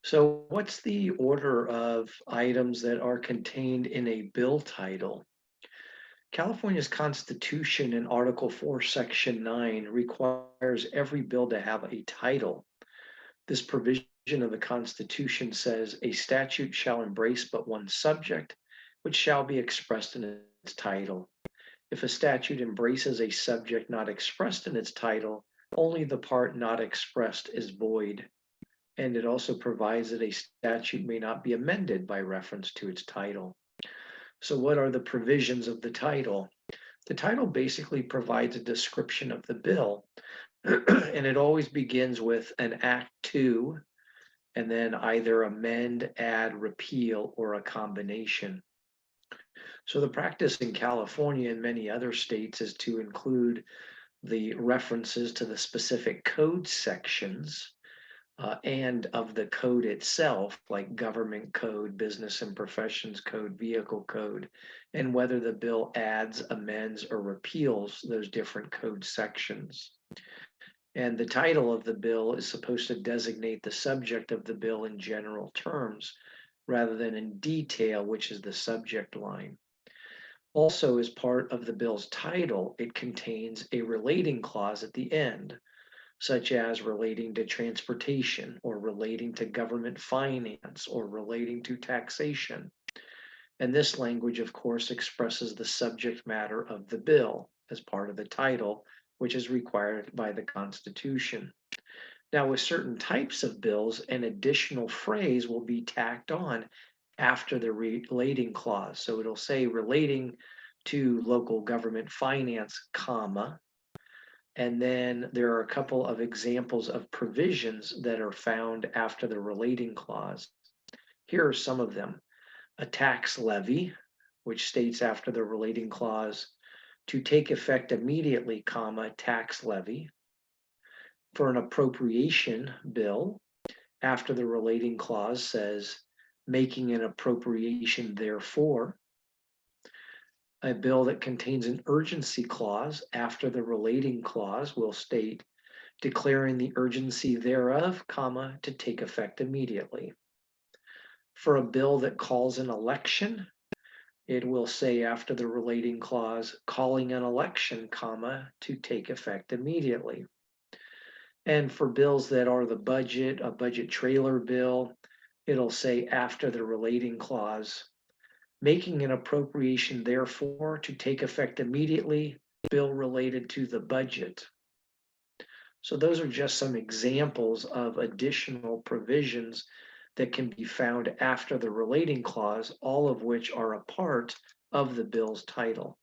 So, what's the order of items that are contained in a bill title? California's Constitution in Article 4, Section 9 requires every bill to have a title. This provision of the Constitution says a statute shall embrace but one subject, which shall be expressed in its title. If a statute embraces a subject not expressed in its title, only the part not expressed is void. And it also provides that a statute may not be amended by reference to its title. So, what are the provisions of the title? The title basically provides a description of the bill, and it always begins with an Act 2, and then either amend, add, repeal, or a combination. So, the practice in California and many other states is to include the references to the specific code sections and of the code itself, like government code, business and professions code, vehicle code, and whether the bill adds, amends, or repeals those different code sections. And the title of the bill is supposed to designate the subject of the bill in general terms rather than in detail, which is the subject line. Also, as part of the bill's title, it contains a relating clause at the end, such as relating to transportation or relating to government finance or relating to taxation. And this language, of course, expresses the subject matter of the bill as part of the title, which is required by the Constitution. Now, with certain types of bills, an additional phrase will be tacked on after the relating clause. So it'll say relating to local government finance, comma, and then there are a couple of examples of provisions that are found after the relating clause. Here are some of them. A tax levy, which states after the relating clause, to take effect immediately, comma, tax levy. For an appropriation bill, after the relating clause says, making an appropriation therefore. A bill that contains an urgency clause after the relating clause will state declaring the urgency thereof, comma, to take effect immediately. For a bill that calls an election, it will say after the relating clause, calling an election, comma, to take effect immediately. And for bills that are the budget, a budget trailer bill, it'll say after the relating clause, making an appropriation therefore to take effect immediately, bill related to the budget. So those are just some examples of additional provisions that can be found after the relating clause, all of which are a part of the bill's title.